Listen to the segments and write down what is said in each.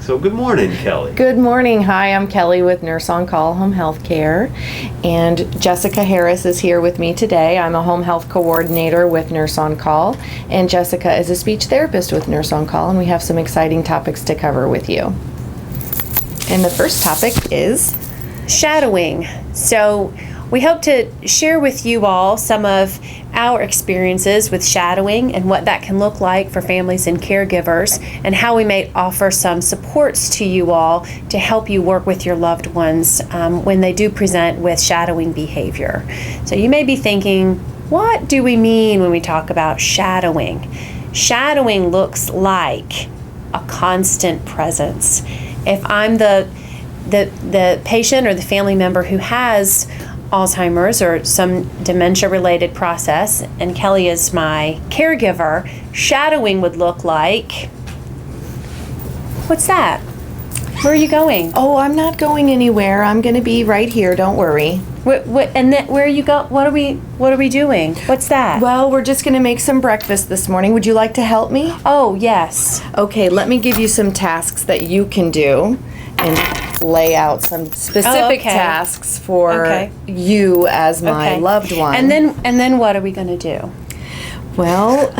So good morning, Kelly. Good morning. Hi, I'm Kelly with Nurse on Call Home Health Care, and Jessica Harris is here with me today. I'm a home health coordinator with Nurse on Call, and Jessica is a speech therapist with Nurse on Call, and we have some exciting topics to cover with you. And the first topic is shadowing. So we hope to share with you all some of our experiences with shadowing and what that can look like for families and caregivers, and how we may offer some supports to you all to help you work with your loved ones when they do present with shadowing behavior. So you may be thinking, what do we mean when we talk about shadowing? Shadowing looks like a constant presence. If I'm the patient or the family member who has Alzheimer's or some dementia-related process, and Kelly is my caregiver, shadowing would look like, what's that? Where are you going? Oh, I'm not going anywhere. I'm going to be right here. Don't worry. And then where are you go? What are we doing? What's that? Well, we're just going to make some breakfast this morning. Would you like to help me? Oh, yes. Okay, let me give you some tasks that you can do and lay out some specific tasks for you as my loved one. And then what are we going to do? Well,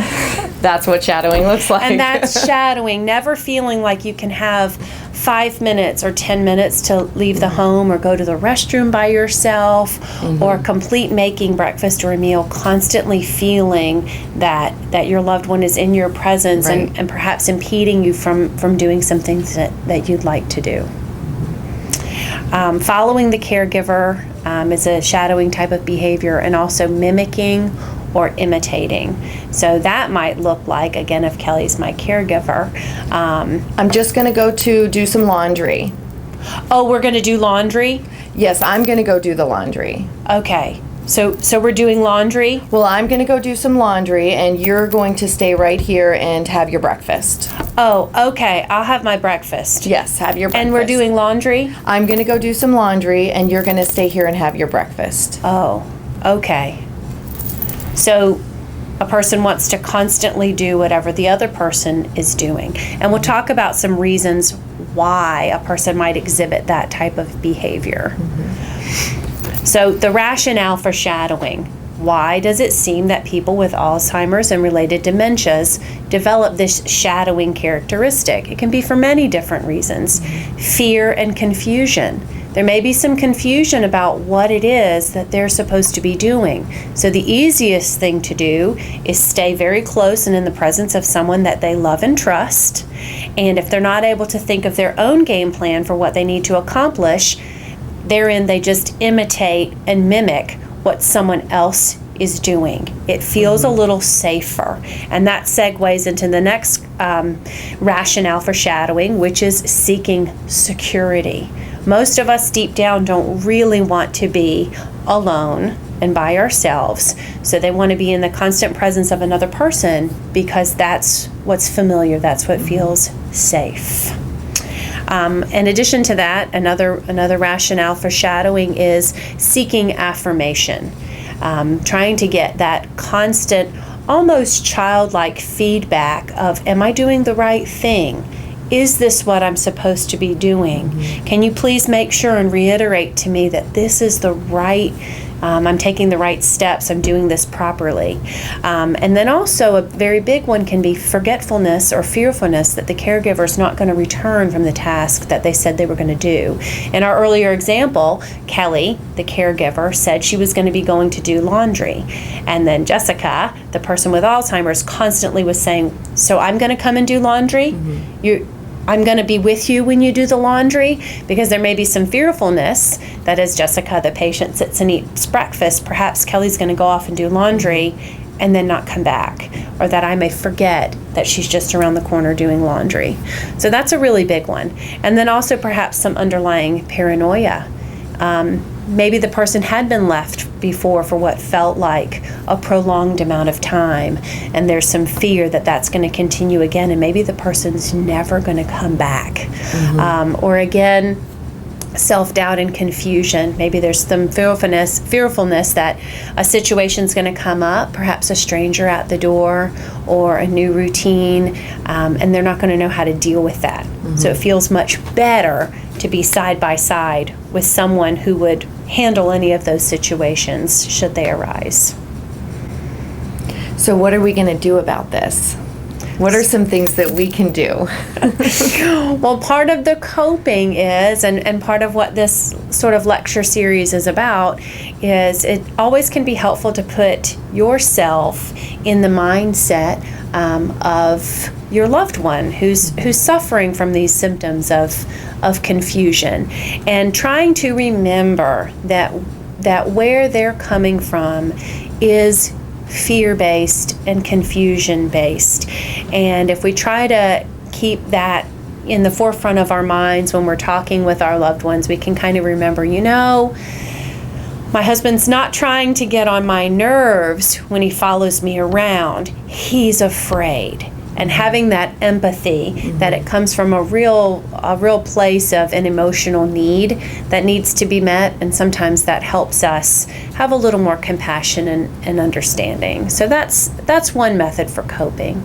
that's what shadowing looks like. And that's shadowing, never feeling like you can have 5 minutes or 10 minutes to leave the home or go to the restroom by yourself, or complete making breakfast or a meal, constantly feeling that your loved one is in your presence and perhaps impeding you from doing some things that you'd like to do. Following the caregiver is a shadowing type of behavior, and also mimicking or imitating. So that might look like, again, if Kelly's my caregiver. I'm just going to go to do some laundry. Oh, we're going to do laundry? Yes, I'm going to go do the laundry. Okay. So we're doing laundry? Well, I'm going to go do some laundry, and you're going to stay right here and have your breakfast. Oh, okay. I'll have my breakfast. Yes, have your breakfast. And we're doing laundry? I'm going to go do some laundry, and you're going to stay here and have your breakfast. Oh, okay. So a person wants to constantly do whatever the other person is doing. And we'll talk about some reasons why a person might exhibit that type of behavior. So the rationale for shadowing. Why does it seem that people with Alzheimer's and related dementias develop this shadowing characteristic? It can be for many different reasons. Fear and confusion. There may be some confusion about what it is that they're supposed to be doing. So the easiest thing to do is stay very close and in the presence of someone that they love and trust. And if they're not able to think of their own game plan for what they need to accomplish, therein they just imitate and mimic what someone else is doing. It feels a little safer. And that segues into the next rationale for shadowing, which is seeking security. Most of us deep down don't really want to be alone and by ourselves. So they want to be in the constant presence of another person because that's what's familiar, that's what feels safe. In addition to that, another rationale for shadowing is seeking affirmation, trying to get that constant, almost childlike feedback of, am I doing the right thing? Is this what I'm supposed to be doing? Can you please make sure and reiterate to me that this is the right, I'm taking the right steps, I'm doing this properly. And then also a very big one can be forgetfulness or fearfulness that the caregiver is not going to return from the task that they said they were going to do. In our earlier example, Kelly, the caregiver, said she was going to be going to do laundry. And then Jessica, the person with Alzheimer's, constantly was saying, so I'm going to come and do laundry? I'm going to be with you when you do the laundry, because there may be some fearfulness that as Jessica, the patient, sits and eats breakfast, perhaps Kelly's going to go off and do laundry and then not come back, or that I may forget that she's just around the corner doing laundry. So that's a really big one. And then also perhaps some underlying paranoia. Maybe the person had been left before for what felt like a prolonged amount of time, and there's some fear that that's going to continue again, and maybe the person's never going to come back. Or again, self-doubt and confusion. Maybe there's some fearfulness that a situation's going to come up, perhaps a stranger at the door or a new routine, and they're not going to know how to deal with that. So it feels much better to be side by side with someone who would handle any of those situations should they arise. So what are we going to do about this? What are some things that we can do? Well, part of the coping is, and part of what this sort of lecture series is about, is it always can be helpful to put yourself in the mindset of your loved one who's suffering from these symptoms of confusion, and trying to remember that where they're coming from is fear-based and confusion-based. And if we try to keep that in the forefront of our minds when we're talking with our loved ones, we can kind of remember, my husband's not trying to get on my nerves when he follows me around. He's afraid. And having that empathy, that it comes from a real place of an emotional need that needs to be met, and sometimes that helps us have a little more compassion and understanding. So that's one method for coping.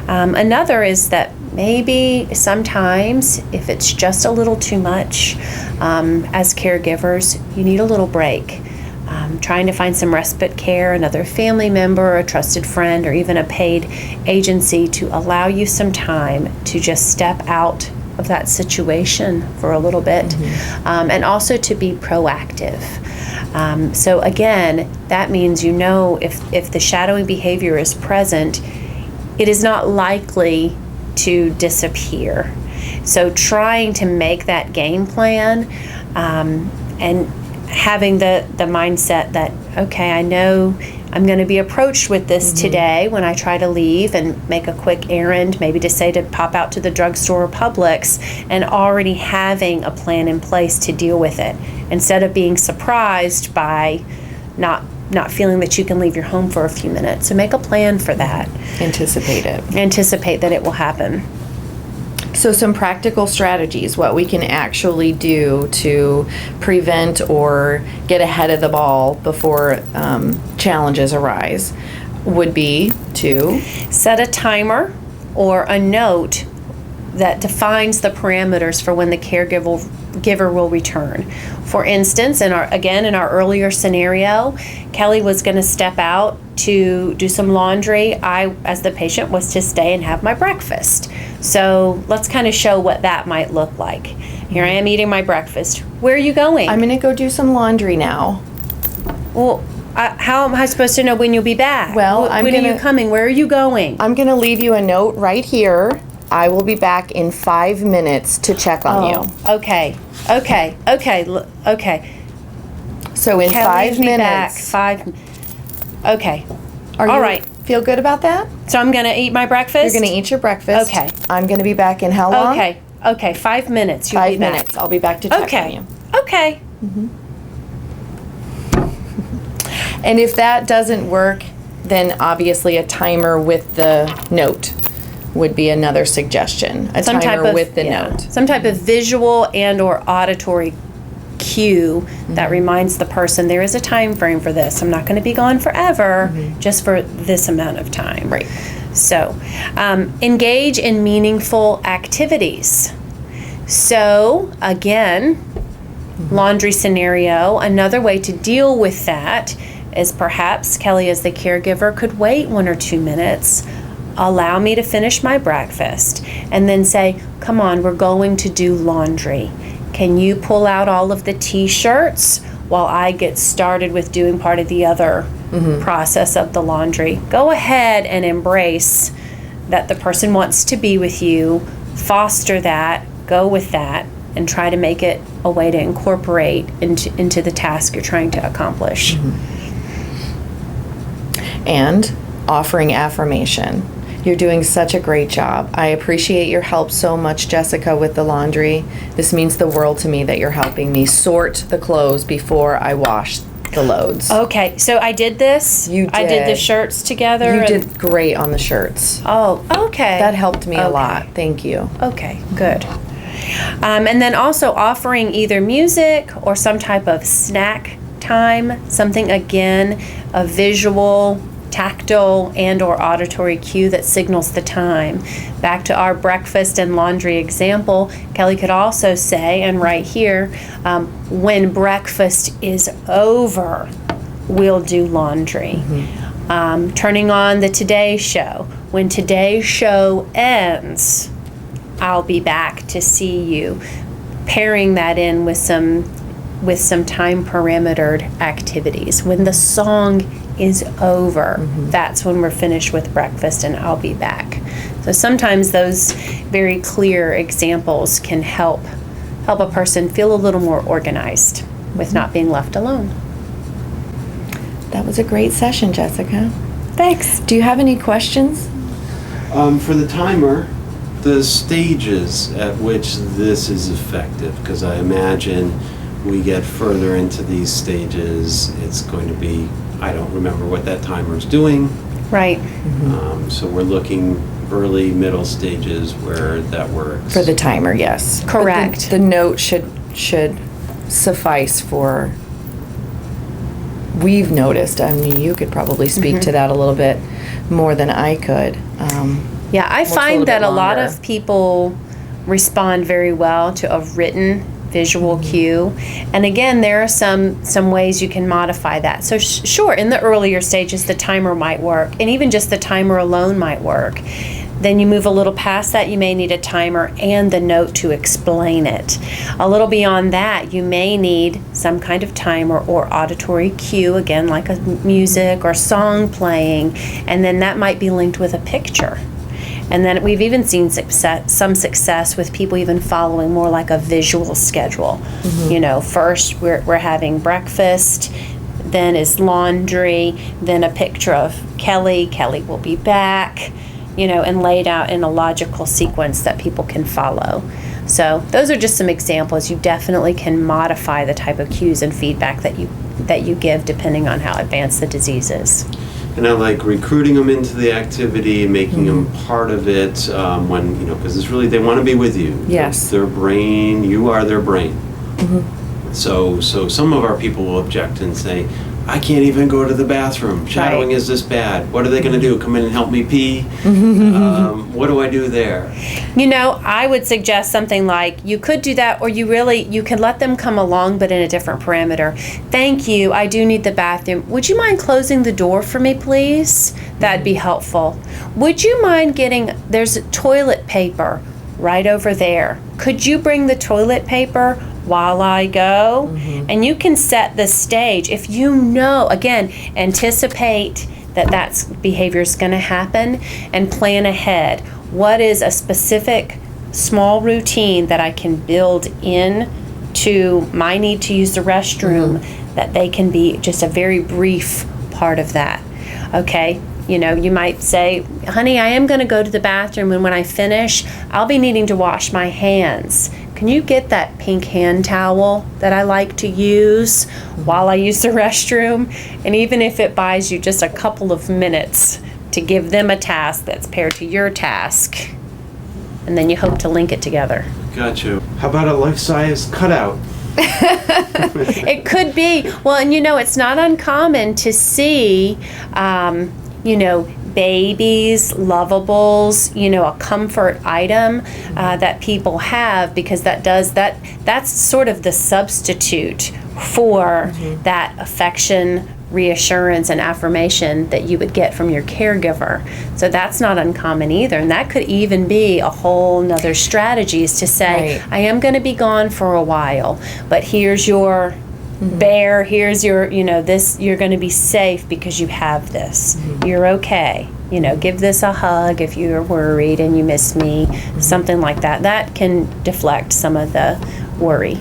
Another is that maybe sometimes, if it's just a little too much, as caregivers, you need a little break. Trying to find some respite care, another family member, a trusted friend, or even a paid agency to allow you some time to just step out of that situation for a little bit, and also to be proactive. So again, that means if the shadowing behavior is present, it is not likely to disappear. So trying to make that game plan, and having the mindset that, okay, I know I'm going to be approached with this today when I try to leave and make a quick errand, maybe to pop out to the drugstore or Publix, and already having a plan in place to deal with it, instead of being surprised by not feeling that you can leave your home for a few minutes. So make a plan for that. Anticipate it. Anticipate that it will happen. So some practical strategies, what we can actually do to prevent or get ahead of the ball before challenges arise, would be to set a timer or a note that defines the parameters for when the caregiver will return. For instance, in our earlier scenario, Kelly was going to step out to do some laundry. I, as the patient, was to stay and have my breakfast. So let's kind of show what that might look like. Here I am eating my breakfast. Where are you going? I'm going to go do some laundry now. Well, how am I supposed to know when you'll be back? Well, when are you coming? Where are you going? I'm going to leave you a note right here. I will be back in 5 minutes to check on you. Okay. So in Kelly 5 be back. minutes. Okay. All right. Feel good about that? So I'm going to eat my breakfast? You're going to eat your breakfast. Okay. I'm going to be back in how long? Okay. 5 minutes. You'll be 5 back. minutes. I'll be back to check on you. Okay. And if that doesn't work, then obviously a timer with the note would be another suggestion. A timer with the note. Some type of visual and or auditory cue that reminds the person there is a time frame for this. I'm not going to be gone forever, just for this amount of time. Right. So, engage in meaningful activities. So, again, laundry scenario, another way to deal with that is perhaps Kelly, as the caregiver, could wait 1 or 2 minutes, allow me to finish my breakfast, and then say, come on, we're going to do laundry. Can you pull out all of the t-shirts while I get started with doing part of the other process of the laundry? Go ahead and embrace that the person wants to be with you, foster that, go with that, and try to make it a way to incorporate into the task you're trying to accomplish. And offering affirmation. You're doing such a great job. I appreciate your help so much, Jessica, with the laundry. This means the world to me that you're helping me sort the clothes before I wash the loads. Okay, so I did this? You did. I did the shirts together? You did great on the shirts. Oh, okay. That helped me a lot. Thank you. Okay, good. And then also offering either music or some type of snack time, something again, a visual, tactile, and or auditory cue that signals the time. Back to our breakfast and laundry example, Kelly could also say, and right here, when breakfast is over, we'll do laundry. Turning on the Today Show. When Today's show ends, I'll be back to see you. Pairing that in with some time parametered activities. When the song is over, that's when we're finished with breakfast and I'll be back. So sometimes those very clear examples can help a person feel a little more organized with not being left alone. That was a great session, Jessica. Thanks. Do you have any questions? For the timer, the stages at which this is effective, because I imagine we get further into these stages, it's going to be, I don't remember what that timer is doing. Right. So we're looking early, middle stages where that works. For the timer, yes. Correct. But the note should suffice for, we've noticed, I mean, you could probably speak to that a little bit more than I could. Yeah, I What's a find little that bit a lot longer? of people respond very well to a written visual cue. And again, there are some ways you can modify that. So sure, in the earlier stages, the timer might work, and even just the timer alone might work. Then you move a little past that, you may need a timer and the note to explain it. A little beyond that, you may need some kind of timer or auditory cue, again, like a music or song playing, and then that might be linked with a picture. And then we've even seen some success with people even following more like a visual schedule. You know, first we're having breakfast, then is laundry, then a picture of Kelly will be back, you know, and laid out in a logical sequence that people can follow. So those are just some examples. You definitely can modify the type of cues and feedback that you give depending on how advanced the disease is. And I like recruiting them into the activity, making them part of it when, you know, because it's really, they want to be with you. Yes. Their brain, you are their brain. So some of our people will object and say, I can't even go to the bathroom. Shadowing is this bad. What are they going to do? Come in and help me pee? What do I do there? You know, I would suggest something like, you could do that, or you can let them come along, but in a different parameter. Thank you, I do need the bathroom. Would you mind closing the door for me, please? That'd be helpful. Would you mind there's toilet paper right over there. Could you bring the toilet paper while I go? And you can set the stage. If you know, again, anticipate that behavior is going to happen and plan ahead. What is a specific small routine that I can build in to my need to use the restroom that they can be just a very brief part of that? Okay. You know, you might say, honey, I am going to go to the bathroom, and when I finish, I'll be needing to wash my hands. Can you get that pink hand towel that I like to use while I use the restroom? And even if it buys you just a couple of minutes to give them a task that's paired to your task, and then you hope to link it together. Gotcha. How about a life-size cutout? It could be. Well, and you know, it's not uncommon to see, you know, babies, lovables, you know, a comfort item that people have, because that's sort of the substitute for that affection, reassurance, and affirmation that you would get from your caregiver. So that's not uncommon either. And that could even be a whole nother strategy, is to say, I am going to be gone for a while, but here's your bear, here's your, you know, this, you're going to be safe because you have this. You're okay. You know, give this a hug if you're worried and you miss me, something like that. That can deflect some of the worry.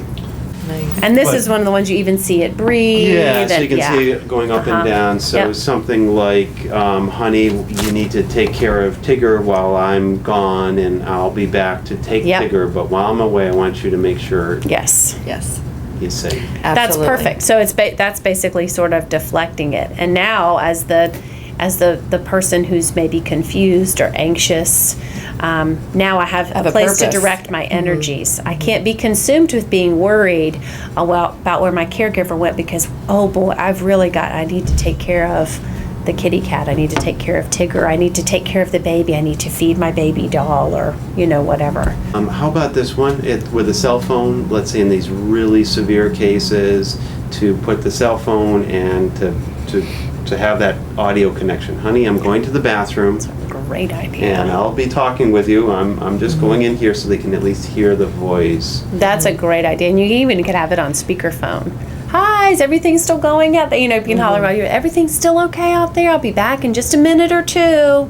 Nice. And this But- is one of the ones you even see it breathe. Yeah, so you can and, see it going up and down. So Yep. something like, honey, you need to take care of Tigger while I'm gone, and I'll be back to take Yep. Tigger. But while I'm away, I want you to make sure Yes. Yes. he's safe. That's Absolutely. perfect. So that's basically sort of deflecting it. And now as the as the person who's maybe confused or anxious. Now I have Have a a place to purpose. direct my energies. I can't be consumed with being worried about where my caregiver went, because, oh boy, I need to take care of the kitty cat. I need to take care of Tigger. I need to take care of the baby. I need to feed my baby doll, or, whatever. How about this one? With a cell phone, let's say in these really severe cases, to put the cell phone and to have that audio connection. Honey, I'm going to the bathroom. It's a great idea. And I'll be talking with you. I'm just going in here so they can at least hear the voice. That's a great idea. And you even could have it on speakerphone. Hi, is everything still going out there? You can holler about you. Everything's still okay out there. I'll be back in just a minute or two.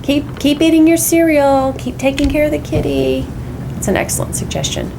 Keep eating your cereal. Keep taking care of the kitty. It's an excellent suggestion.